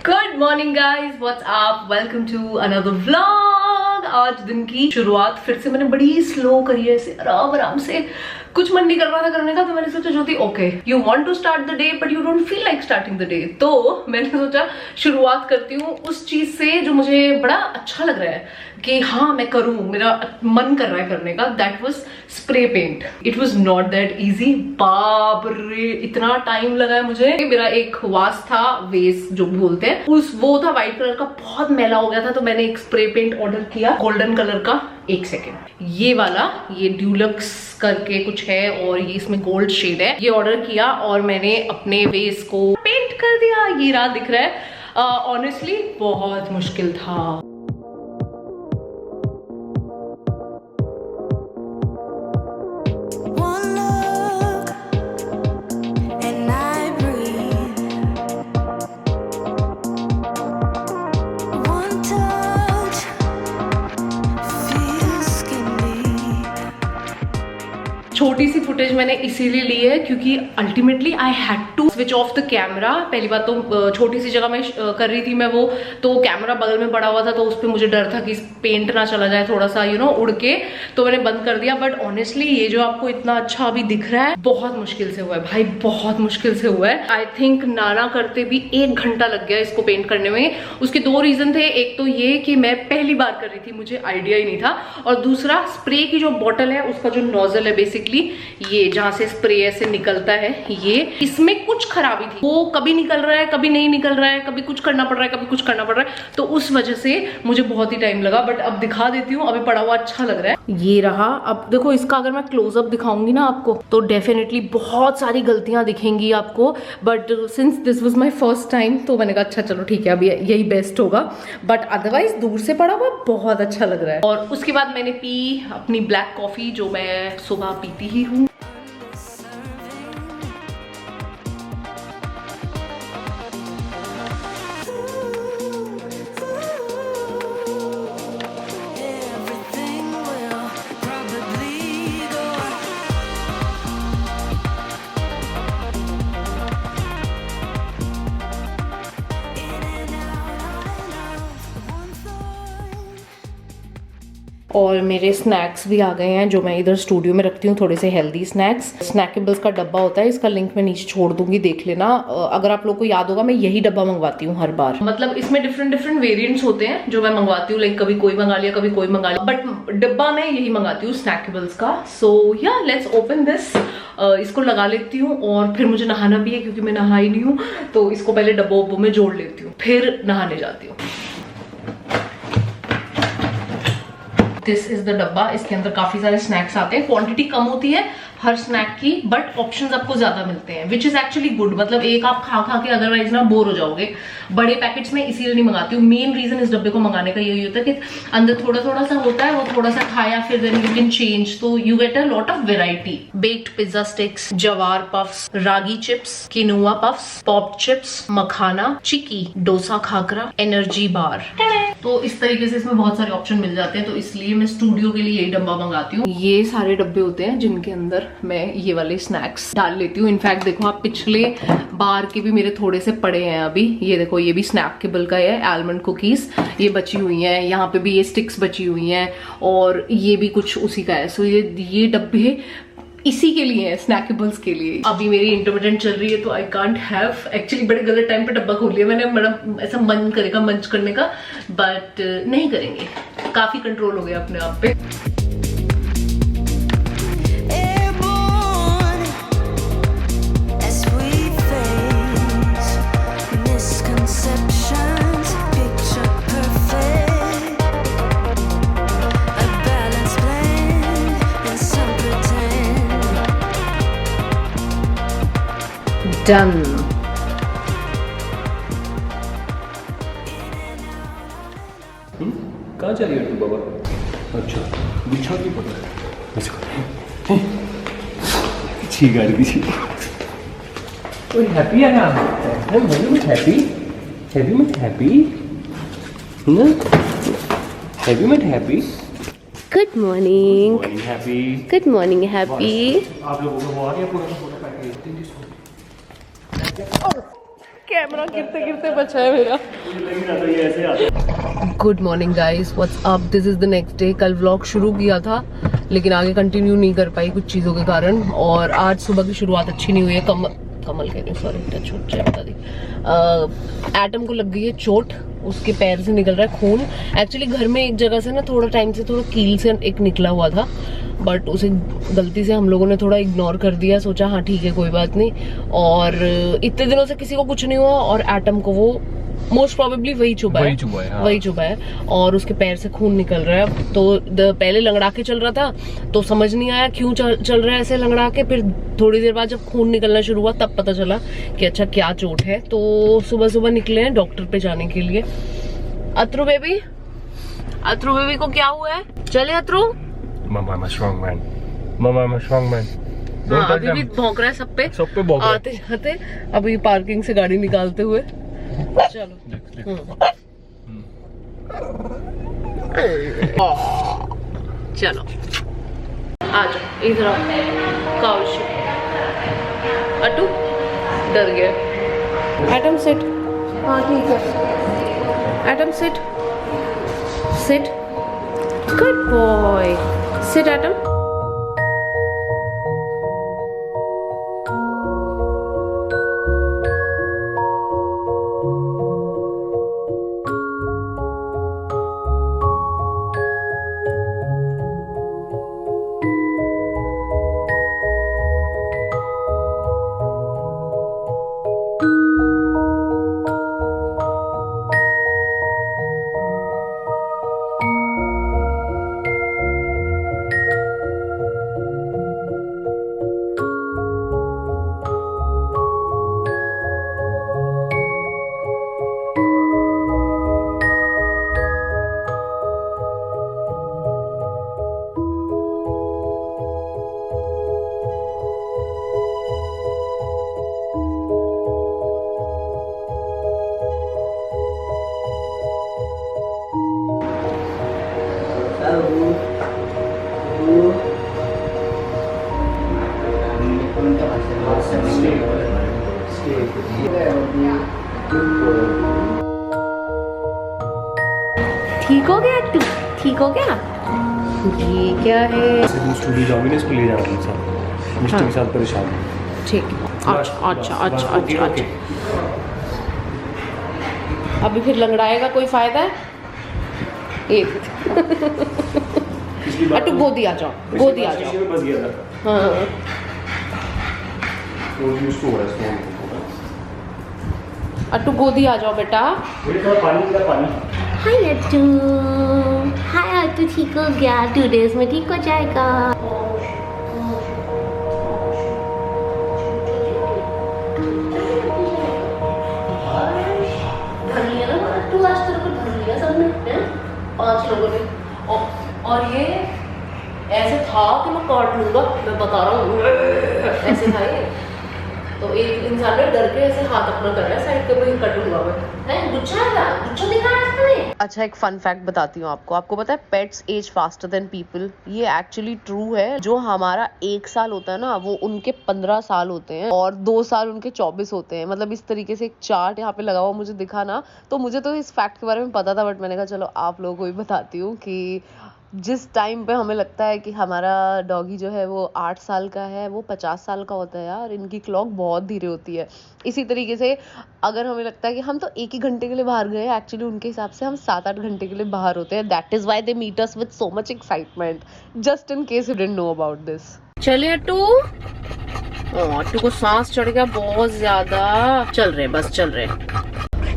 Good morning guys, what's up, welcome to another vlog. आज दिन की शुरुआत फिर से मैंने बड़ी स्लो करी है, ऐसे आराम आराम से। कुछ मन नहीं कर रहा था करने का, तो मैंने सोचा Jyoti okay you want to start the day but you don't feel like starting the day, तो मैंने सोचा शुरुआत करती हूँ उस चीज से जो मुझे बड़ा अच्छा लग रहा है कि हाँ मैं करूँ, मेरा मन कर रहा है करने का। That was spray paint. It was not that easy, बाप रे इतना टाइम लगा है मुझे। मेरा एक वास था, वेस जो बोलते हैं, वो था व्हाइट कलर का, बहुत मैला हो गया था, तो मैंने एक स्प्रे पेंट ऑर्डर किया गोल्डन कलर का। एक सेकेंड, ये वाला, ये ड्यूलक्स करके कुछ है और ये इसमें गोल्ड शेड है। ये ऑर्डर किया और मैंने अपने फेस को पेंट कर दिया। ये रहा, दिख रहा है। ऑनेस्टली बहुत मुश्किल था। छोटी सी फुटेज मैंने इसीलिए ली है क्योंकि ultimately I had to switch off the camera. पहली बात तो छोटी सी जगह में कर रही थी मैं वो, तो कैमरा बगल में पड़ा हुआ था, तो उस पर मुझे डर था कि पेंट ना चला जाए थोड़ा सा उड़ के, तो मैंने बंद कर दिया। बट ऑनेस्टली ये जो आपको इतना अच्छा अभी दिख रहा है, बहुत मुश्किल से हुआ है भाई, बहुत मुश्किल से हुआ है। आई थिंक नाना करते भी 1 घंटा लग गया इसको पेंट करने में। उसके 2 रीजन थे। एक तो ये कि मैं पहली बार कर रही थी, मुझे आइडिया ही नहीं था, और दूसरा स्प्रे की जो बॉटल है उसका जो नोजल है, बेसिकली ये जहां से स्प्रे ऐसे निकलता है, ये इसमें कुछ खराबी थी। वो कभी निकल रहा है, कभी नहीं निकल रहा है, कभी कुछ करना पड़ रहा है, कभी कुछ करना पड़ रहा है, तो उस वजह से मुझे बहुत ही टाइम लगा। बट अब दिखा देती हूँ, अभी पड़ा हुआ अच्छा लग रहा है। ये रहा। अब देखो इसका अगर मैं क्लोजअप दिखाऊंगी ना आपको, तो डेफिनेटली बहुत सारी गलतियां दिखेंगी आपको, but since this was my first time, तो मैंने कहा अच्छा चलो ठीक है, अभी यही बेस्ट होगा। बट अदरवाइज दूर से पड़ा हुआ बहुत अच्छा लग रहा है। और उसके बाद मैंने पी अपनी ब्लैक कॉफी, जो मैं सुबह पीती ही हूँ। और मेरे स्नैक्स भी आ गए हैं जो मैं इधर स्टूडियो में रखती हूँ, थोड़े से हेल्दी स्नैक्स। स्नैकेबल्स का डब्बा होता है, इसका लिंक मैं नीचे छोड़ दूंगी, देख लेना। अगर आप लोग को याद होगा, मैं यही डब्बा मंगवाती हूँ हर बार। मतलब इसमें डिफरेंट डिफरेंट वेरिएंट्स होते हैं जो मैं मंगवाती हूँ, लाइक कभी कोई मंगा लिया, कभी कोई मंगा लिया, बट डब्बा मैं यही मंगाती हूँ स्नैकेबल्स का। सो या लेट्स ओपन दिस। इसको लगा लेती हूँ और फिर मुझे नहाना भी है क्योंकि मैं नहाई नहीं हूँ, तो इसको पहले डब्बों में जोड़ लेती हूँ, फिर नहाने जाती हूँ। दिस इज द डब्बा। इसके अंदर काफी सारे स्नैक्स आते हैं, क्वांटिटी कम होती है हर स्नैक की, बट ऑप्शंस आपको ज्यादा मिलते हैं, विच इज एक्चुअली गुड। मतलब एक आप खा खा के अदरवाइज ना बोर हो जाओगे। बड़े पैकेट्स में इसीलिए नहीं मंगाती हूँ। मेन रीजन इस डब्बे को मंगाने का यही होता है कि अंदर थोड़ा थोड़ा सा होता है, वो थोड़ा सा खाया फिर देन यू कैन चेंज, तो you get a lot of variety. Baked pizza sticks, जवार पफ्स, रागी चिप्स, किनुआ पफ्स, पॉप चिप्स, मखाना, चिकी, डोसा खाकरा, एनर्जी बार। तो इस तरीके से इसमें बहुत सारे ऑप्शन मिल जाते हैं, तो इसलिए मैं स्टूडियो के लिए यही डब्बा मंगाती हूँ। ये सारे डब्बे होते हैं जिनके अंदर मैं ये वाले स्नैक्स डाल लेती हूँ। इनफैक्ट देखो आप, पिछले बार के भी मेरे थोड़े से पड़े हैं अभी। ये देखो, ये भी स्नैकेबल का है, आलमंड कुकीज ये बची हुई हैं, यहाँ पे भी ये स्टिक्स बची हुई हैं, और ये भी कुछ उसी का है। सो ये डब्बे इसी के लिए है, स्नैकेबल्स के लिए। अभी मेरी इंटरमिटेंट चल रही है, तो आई कांट हैव, एक्चुअली बड़े गलत टाइम पे डब्बा खोल लिया मैंने। बड़ा ऐसा मन करेगा मंच करने का, बट नहीं करेंगे, काफी कंट्रोल हो गया अपने आप पे। Done. कहाँ जा रही हो तू बाबा? अच्छा, बिछा के पकड़। ठीक है पीछे। कोई हैप्पी है ना? मैं हैप्पी, हैप्पी मत हैप्पी, ना? हैप्पी मत happy. Good morning happy. Good morning happy. आप लोगों को वो आ गया पूरा पैकेज। कैमरा गिरते गिरते बचा है मेरा। Good morning guys, what's up, this is the next day. कल व्लॉग शुरू किया था लेकिन आगे कंटिन्यू नहीं कर पाई कुछ चीज़ों के कारण, और आज सुबह की शुरुआत अच्छी नहीं हुई है। कमल कह रही, सॉरी टच बता दी। एटम को लग गई है चोट, उसके पैर से निकल रहा है खून। एक्चुअली घर में एक जगह से ना थोड़ा टाइम से थोड़ा कील से एक निकला हुआ था, बट उसे गलती से हम लोगों ने थोड़ा इग्नोर कर दिया, सोचा हाँ ठीक है कोई बात नहीं। और इतने दिनों से किसी को कुछ नहीं हुआ और एटम को वो मोस्ट प्रोबेबली वही चुभा है और उसके पैर से खून निकल रहा है। तो पहले लंगड़ा के चल रहा था तो समझ नहीं आया क्यों चल रहा है ऐसे लंगड़ा के। फिर थोड़ी देर बाद जब खून निकलना शुरू हुआ तब पता चला कि अच्छा क्या चोट है। तो सुबह सुबह निकले हैं डॉक्टर पे जाने के लिए। अत्रू बेबी को क्या हुआ है? चले अत्रू। Mama, I'm a strong man. Mama, I'm a strong man. हाँ, अभी भी भौंक रहा है सब पे भौंक रहा है। आते जाते अभी पार्किंग से गाड़ी निकालते हुए। चलो चलो आ जाओ इधर आओ। काउच अटू डर गया। Atom sit. हाँ ठीक है Atom sit good boy sit Atom. ठीक हो गया तू? ठीक हो गया? ये क्या है? स्टूडियो जाओगे ना, इसको ले जाना अपने साथ। मिस्टर के साथ परेशान। ठीक। अच्छा। अभी फिर लंगड़ाएगा कोई फायदा है? एक अटू गोदी आ जाओ। हाँ अटू गोदी आ जाओ बेटा। हाय अटू ठीक हो गया, 2 days में ठीक हो जाएगा। धर लिया ना अटू, आज तेरे को धर लिया सबने, 5 लोगों ने। और ये ऐसे था कि मैं काट लूंगा, मैं बता रहा हूँ ऐसे था ये। तो एक इंसान ने डर के ऐसे हाथ अपना कर रहा है साइड पे, कोई कट हुआ है गुच्छा दिखा रहा है। अच्छा एक फन फैक्ट बताती हूँ आपको पता है pets age faster than people. ये एक्चुअली ट्रू है। जो हमारा 1 साल होता है ना वो उनके 15 साल होते हैं और 2 साल उनके 24 होते हैं। मतलब इस तरीके से एक चार्ट यहाँ पे लगा हुआ मुझे दिखा ना, तो मुझे तो इस फैक्ट के बारे में पता था, बट मैंने कहा चलो आप लोगों को भी बताती हूँ कि जिस टाइम पे हमें लगता है कि हमारा डॉगी जो है वो 8 साल का है, वो 50 साल का होता है यार। इनकी क्लॉक बहुत धीरे होती है। इसी तरीके से अगर हमें लगता है कि हम तो 1 ही घंटे के लिए बाहर गए, एक्चुअली उनके हिसाब से हम 7-8 घंटे के लिए बाहर होते हैं। That is why they meet us with so much excitement, just in case you didn't know about this. चले अट्टू। अट्टू को सांस चढ़ गया बहुत ज्यादा। चल रहे बस चल रहे।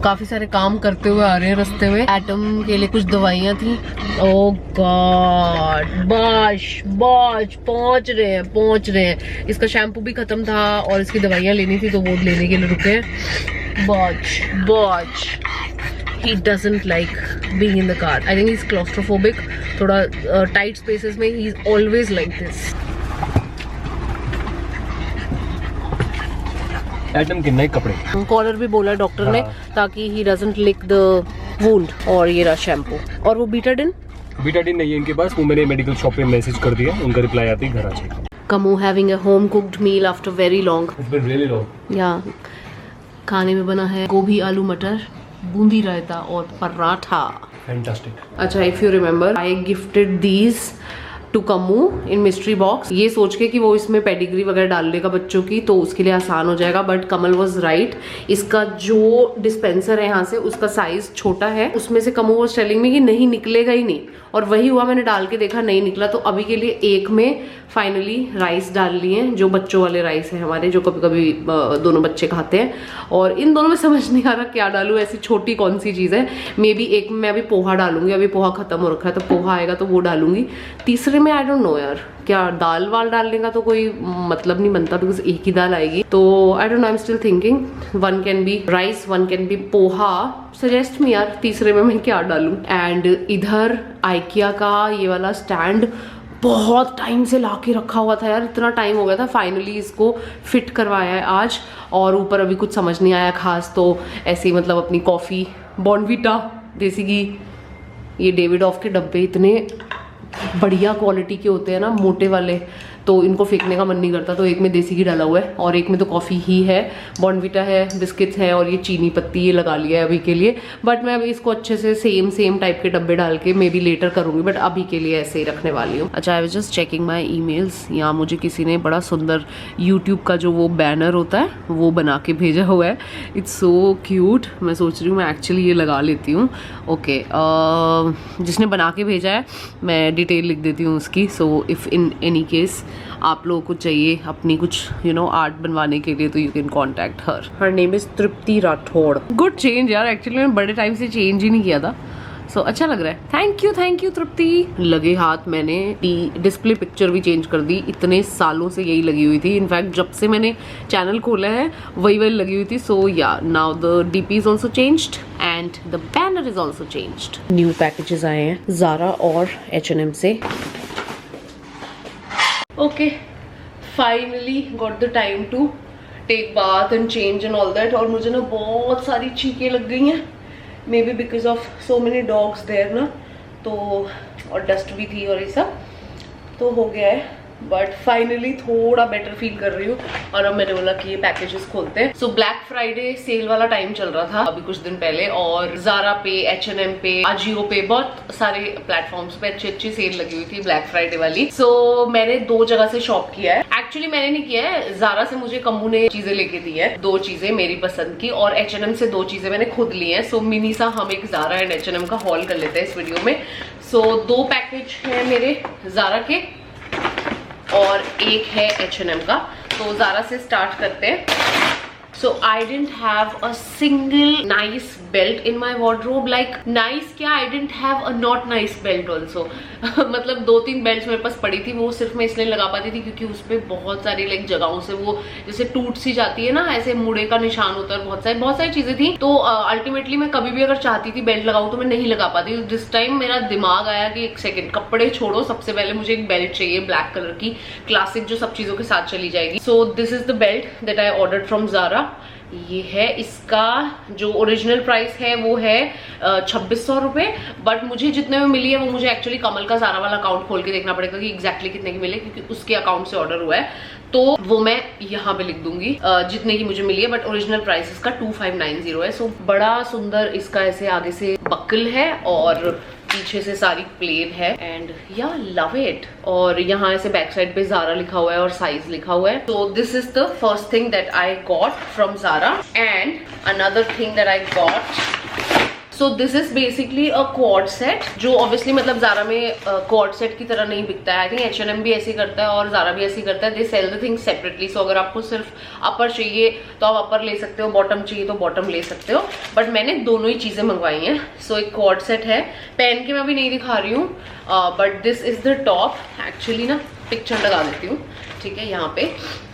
काफी सारे काम करते हुए आ रहे हैं रास्ते में। एटम के लिए कुछ दवाइयाँ थी। ओह गॉड, बाश पहुंच रहे हैं। इसका शैम्पू भी खत्म था और इसकी दवाइयाँ लेनी थी तो वो लेने के लिए रुके। बाश he doesn't like being in the car. I think he's claustrophobic. थोड़ा tight spaces में he's always like this. Atom के नए कपड़े, कॉलर भी बोला डॉक्टर ने ताकि he doesn't lick the wound। और ये रहा शैम्पू। और वो बीटाडिन नहीं है इनके पास। वो मैंने मेडिकल शॉप पे मैसेज कर दिया, उनका रिप्लाई आते ही घर आ जाएगा। Kamu having a home cooked meal after very long. It's been really long. Yeah. खाने में बना है गोभी आलू मटर, बूंदी रायता और पराठा। फैंटास्टिक। अच्छा, if you remember I gifted these two कम्मू in mystery box, ये सोच के कि वो इसमें पेडिग्री वगैरह डाल लेगा बच्चों की तो उसके लिए आसान हो जाएगा, बट कमल वॉज राइट। इसका जो डिस्पेंसर है यहाँ से उसका साइज छोटा है, उसमें से कम्मू वॉज टेलिंग में कि नहीं निकलेगा ही नहीं, और वही हुआ। मैंने डाल के देखा नहीं निकला, तो अभी के लिए एक में फाइनली राइस डाल लिए हैं, जो बच्चों वाले राइस हैं हमारे, जो कभी कभी दोनों बच्चे खाते हैं। और इन दोनों में समझ नहीं आ रहा क्या डालूं, ऐसी छोटी कौन सी चीज़ है। मे बी एक में मैं अभी पोहा डालूंगी, अभी पोहा खत्म हो रखा है तो पोहा आएगा तो वो डालूंगी। तीसरे में आई डोंट नो यार, क्या दाल वाल डालने का तो कोई मतलब नहीं बनता, बिकॉज एक ही दाल आएगी। तो I don't know, I am still thinking. One can be rice, one can be poha. Suggest me यार, तीसरे में मैं क्या डालूं। एंड इधर आइकिया का ये वाला स्टैंड बहुत टाइम से ला के रखा हुआ था यार, इतना टाइम हो गया था, फाइनली इसको फिट करवाया है आज। और ऊपर अभी कुछ समझ नहीं आया खास, तो ऐसे ही मतलब अपनी कॉफ़ी, बॉर्नवीटा, देसी घी, ये डेविड ऑफ के डब्बे इतने बढ़िया क्वालिटी के होते हैं ना, मोटे वाले, तो इनको फेंकने का मन नहीं करता। तो एक में देसी घी डाला हुआ है और एक में तो कॉफ़ी ही है, बॉर्नवीटा है, बिस्किट्स हैं और ये चीनी पत्ती ये लगा लिया है अभी के लिए। बट मैं अभी इसको अच्छे से सेम टाइप के डब्बे डाल के मे बी लेटर करूँगी, बट अभी के लिए ऐसे ही रखने वाली हूँ। अच्छा, I was just checking my emails. यहाँ मुझे किसी ने बड़ा सुंदर यूट्यूब का जो वो बैनर होता है वो बना के भेजा हुआ है। It's so cute. मैं सोच रही हूँ मैं एक्चुअली ये लगा लेती हूँ। ओके, जिसने बना के भेजा है मैं डिटेल लिख देती हूँ उसकी। So if in any case आप लोगों को चाहिए अपनी कुछ आर्ट बनवाने के लिए तो you can contact her name is Tripti Rathore. Good change यार, एक्चुअली मैंने बड़े टाइम से चेंज ही नहीं किया था, सो अच्छा लग रहा है। थैंक यू तृप्ति। लगे हाथ मैंने डिस्प्ले पिक्चर भी चेंज कर दी, इतने सालों से यही लगी हुई थी। इनफैक्ट जब से मैंने चैनल खोला है वही लगी हुई थी। सो या now the DP is also changed and the banner is also changed. New packages आए हैं ज़ारा और H&M से। Okay, finally got the time to take bath and change and all that। और मुझे ना बहुत सारी चीखें लग गई हैं, maybe because of so many dogs there ना, तो और डस्ट भी थी और ये सब तो हो गया है। बट फाइनली थोड़ा बेटर फील कर रही हूँ और अब मैंने बोला कि ये पैकेजेस खोलते हैं। सो ब्लैक फ्राइडे सेल वाला टाइम चल रहा था अभी कुछ दिन पहले, और ज़ारा पे, H&M पे, अजियो पे, बहुत सारे प्लेटफॉर्म्स पे अच्छी सेल लगी हुई थी ब्लैक फ्राइडे वाली। सो मैंने 2 जगह से शॉप किया है। एक्चुअली मैंने नहीं किया है, ज़ारा से मुझे कम्मू ने चीजें लेके दी है, 2 चीजें मेरी पसंद की, और H&M से 2 चीजें मैंने खुद ली है। सो मिनी सा हम एक ज़ारा एंड H&M का हॉल कर लेते हैं इस वीडियो में। सो 2 पैकेज है मेरे ज़ारा के और एक है H&M का। तो ज़ारा से स्टार्ट करते हैं। So I didn't have a single nice belt in my wardrobe. Like nice क्या, I didn't have a not nice belt also। मतलब 2-3 बेल्ट मेरे पास पड़ी थी, वो सिर्फ मैं इसलिए लगा पाती थी क्योंकि उस पर बहुत सारी लाइक जगहों से वो जैसे टूट सी जाती है ना, ऐसे मुड़े का निशान होता है, बहुत सारी चीजें थी। तो अल्टीमेटली मैं कभी भी अगर चाहती थी बेल्ट लगाऊं तो मैं नहीं लगा पाती। दिस टाइम मेरा दिमाग आया कि एक सेकेंड, कपड़े छोड़ो, सबसे पहले मुझे एक बेल्ट चाहिए ब्लैक कलर की, क्लासिक, जो सब चीजों के साथ चली जाएगी। So this is the belt that I ordered from Zara. ये है, इसका जो ओरिजिनल प्राइस है वो है 2600 रुपये, बट मुझे जितने में मिली है वो मुझे एक्चुअली कमल का ज़ारा वाला अकाउंट खोल के देखना पड़ेगा कि एग्जैक्टली कितने की मिले, क्योंकि उसके अकाउंट से ऑर्डर हुआ है, तो वो मैं यहाँ पे लिख दूंगी जितने की मुझे मिली है। बट ओरिजिनल प्राइस इसका 2590 है। सो बड़ा सुंदर इसका ऐसे आगे से बक्ल है और पीछे से सारी प्लेन है, एंड या लव इट। और यहाँ ऐसे बैक साइड पे ज़ारा लिखा हुआ है और साइज लिखा हुआ है। तो this is the first thing that I got from Zara. And another thing that I got, so this is basically a quad set, जो ऑब्वियसली मतलब ज़ारा में क्वाड सेट की तरह नहीं बिकता है। आई थिंक H&M भी ऐसे करता है और ज़ारा भी ऐसे करता है। They sell the thing separately. So अगर आपको सिर्फ अपर चाहिए तो आप अपर ले सकते हो, बॉटम चाहिए तो बॉटम ले सकते हो, बट मैंने दोनों ही चीज़ें मंगवाई हैं। सो एक क्वाड सेट है, पहन के मैं अभी नहीं दिखा रही हूँ, but this is the top. Actually ना पिक्चर लगा देती हूँ, ठीक है, यहाँ पे।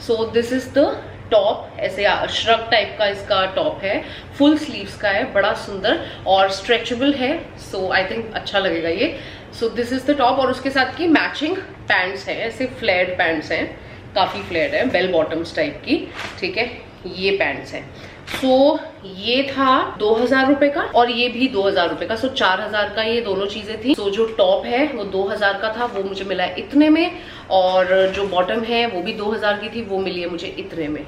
सो दिस इज द टॉप, ऐसे श्रग टाइप का इसका टॉप है, फुल स्लीव्स का है, बड़ा सुंदर और स्ट्रेचेबल है। सो आई थिंक अच्छा लगेगा ये। सो दिस इज द टॉप, और उसके साथ की मैचिंग पैंट्स है, ऐसे फ्लेयर्ड पैंट्स हैं, काफ़ी फ्लेयर्ड है, बेल बॉटम्स टाइप की, ठीक है, ये पैंट्स हैं। सो ये था 2000 रुपए का और ये भी 2000 रुपए का। सो 4000 का ये दोनों चीजें थी। सो जो टॉप है वो 2000 का था, वो मुझे मिला है इतने में, और जो बॉटम है वो भी 2000 की थी, वो मिली है मुझे इतने में।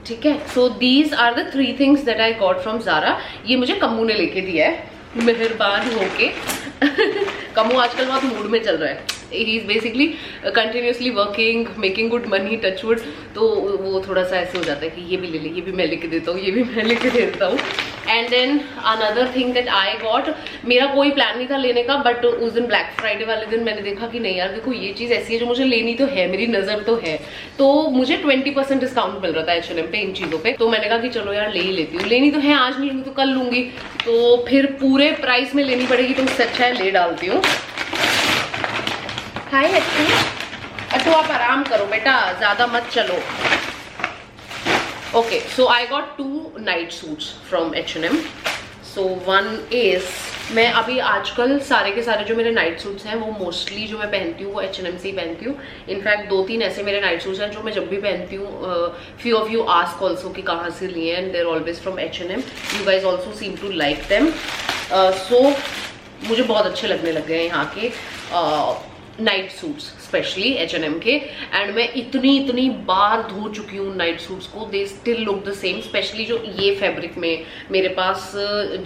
ठीक है, so these are the 3 things that I got from Zara. ये मुझे कम्मू ने लेके दिया है, मेहरबान होके। कम्मू आजकल बहुत मूड में चल रहा है, he is basically continuously working, making good money, touch wood, तो वो थोड़ा सा ऐसे हो जाता है कि ये भी ले ले, ये भी मैं लेके देता हूँ, ये भी मैं लेके देता हूँ। And then another thing that I got, मेरा कोई प्लान नहीं था लेने का, बट उस दिन ब्लैक फ्राइडे वाले दिन मैंने देखा कि नहीं यार देखो ये चीज़ ऐसी है जो मुझे लेनी तो है, मेरी नज़र तो है, तो मुझे 20% डिस्काउंट मिल रहा था H&M पे इन चीज़ों पे, तो मैंने कहा कि चलो यार ले ही लेती हूँ। लेनी तो है, आज नहीं लूँगी तो कल लूँगी, तो फिर पूरे प्राइस में लेनी पड़ेगी, तो उससे अच्छा है ले डालती हूँ। हाय अट्टू, अट्टू आप आराम करो बेटा, ज़्यादा मत चलो। Okay, so I got 2 night suits from H&M. So one is, मैं अभी आजकल सारे के सारे जो मेरे नाइट सूट्स हैं वो मोस्टली जो मैं पहनती हूँ वो H&M से ही पहनती हूँ। इनफैक्ट 2-3 ऐसे मेरे नाइट सूट्स हैं जो मैं जब भी पहनती हूँ, few of you ask also कि कहाँ से लिए, and they're always from H&M. You guys also seem to like them. So मुझे बहुत अच्छे लगने लग गए हैं यहाँ के नाइट सूट्स, स्पेशली H&M के। एंड मैं इतनी बार धो चुकी हूँ नाइट सूट्स को, they still look the same. Specially जो ये फैब्रिक में मेरे पास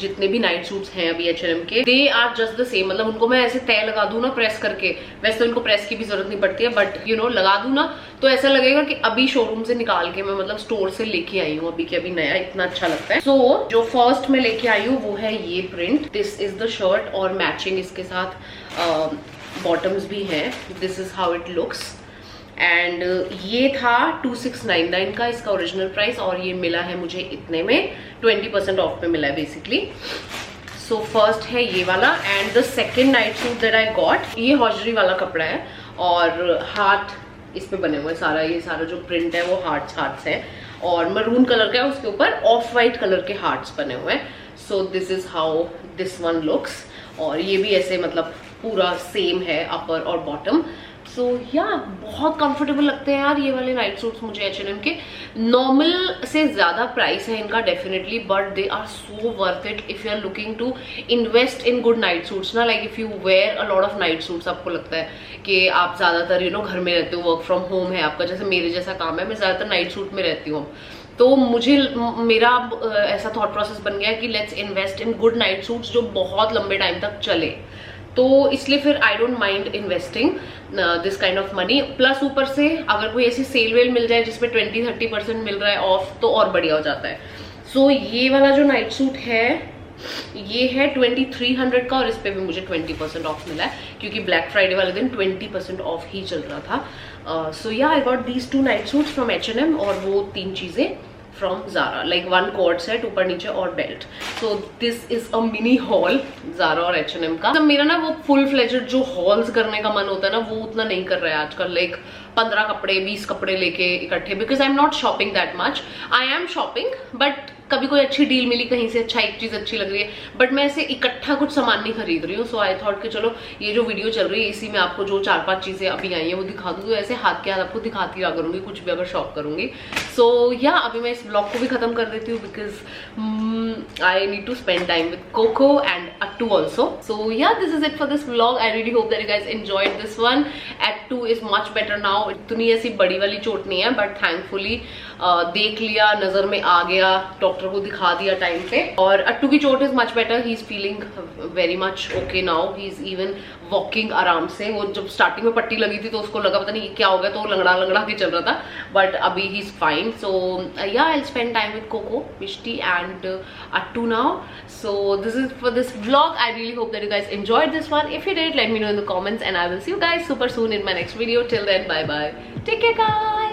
जितने भी नाइट सूट्स हैं अभी H&M के, they are just the same. मतलब उनको मैं ऐसे तय लगा दूँ ना प्रेस करके, वैसे तो इनको प्रेस की भी जरूरत नहीं पड़ती है, बट यू नो लगा दूँ ना तो ऐसा लगेगा कि अभी शोरूम से निकाल के मैं मतलब स्टोर से लेके आई हूँ अभी के अभी नया, इतना अच्छा लगता है। सो जो फर्स्ट मैं लेके आई हूँ वो है ये print, this is the shirt, और मैचिंग इसके साथ बॉटम्स भी हैं। This is how it looks, and ये था 2699 का इसका ओरिजिनल प्राइस, और ये मिला है मुझे इतने में, 20% ऑफ पे मिला है बेसिकली। सो फर्स्ट है ये वाला, and the second night suit that I got, ये हॉजरी वाला कपड़ा है और हार्ट इस पे बने हुए सारा, ये सारा जो प्रिंट है वो हार्ट्स है, और मरून कलर का है, उसके ऊपर ऑफ वाइट कलर के हार्ट्स बने हुए हैं। सो this is how this one looks, और ये भी ऐसे मतलब पूरा सेम है अपर और बॉटम। सो या बहुत कंफर्टेबल लगते हैं यार ये वाले नाइट सूट्स मुझे H&M के। नॉर्मल से ज़्यादा प्राइस है इनका definitely, but they are so worth it if you are looking to invest in good night suits ना। Like if you wear a lot of night suits, आपको लगता है कि आप ज़्यादातर यू नो घर में रहते हो, वर्क फ्रॉम होम है आपका, जैसे मेरे जैसा काम है, मैं ज़्यादातर नाइट सूट में रहती हूँ, तो मुझे मेरा ऐसा थॉट प्रोसेस बन गया कि let's invest in good night suits जो बहुत लंबे टाइम तक चले, तो इसलिए फिर I don't mind investing this kind of money. Plus ऊपर से अगर कोई ऐसी सेल वेल मिल जाए जिसमें 20-30% मिल रहा है ऑफ, तो और बढ़िया हो जाता है। सो ये वाला जो नाइट सूट है ये है 2300 का, और इस पे भी मुझे 20% ऑफ मिला है क्योंकि ब्लैक फ्राइडे वाले दिन 20% ऑफ ही चल रहा था। So yeah I got these 2 night suits from H&M, और वो 3 चीजें from Zara, like 1 coat set ऊपर नीचे और belt. So this is a mini haul Zara और H&M का। तो मेरा ना वो फुल फ्लेजेड जो हॉल्स करने का मन होता है ना, वो उतना नहीं कर रहा है आजकल, लाइक 15 कपड़े 20 कपड़े लेके इकट्ठे, because I am not shopping that much. I am shopping, but कभी कोई अच्छी डील मिली कहीं से, अच्छा एक चीज अच्छी लग रही है, बट मैं ऐसे इकट्ठा कुछ सामान नहीं खरीद रही हूँ। सो आई थॉट कि चलो ये जो वीडियो चल रही है इसी में आपको जो 4-5 चीजें अभी आई हैं वो दिखा दूँ, तो ऐसे हाथ के हाथ आपको दिखाती रहा करूंगी कुछ भी अगर शॉप करूंगी। सो या अभी मैं इस ब्लॉग को भी खत्म कर देती हूँ, because I need to spend time with Coco and Attu also. So yeah this is it for this blog. I really hope that you guys enjoyed this one. Attu is much better now, इतनी ऐसी बड़ी वाली चोट नहीं है, but thankfully देख लिया, नजर में आ गया, डॉक्टर को दिखा दिया टाइम पे, और अट्टू की चोट is much better, he is feeling very much okay now, he is even walking आराम से। वो जब स्टार्टिंग में पट्टी लगी थी तो उसको लगा पता नहीं क्या हो गया, तो लंगड़ा के चल रहा था, बट अभी he is fine. So yeah I spend time with Coco, Mishti and Attu now. So this is for this vlog. I really hope that you guys enjoyed this one. If you did, let me know in the comments, and I will see you guys super soon in my next video. Till then, bye bye, take care guys.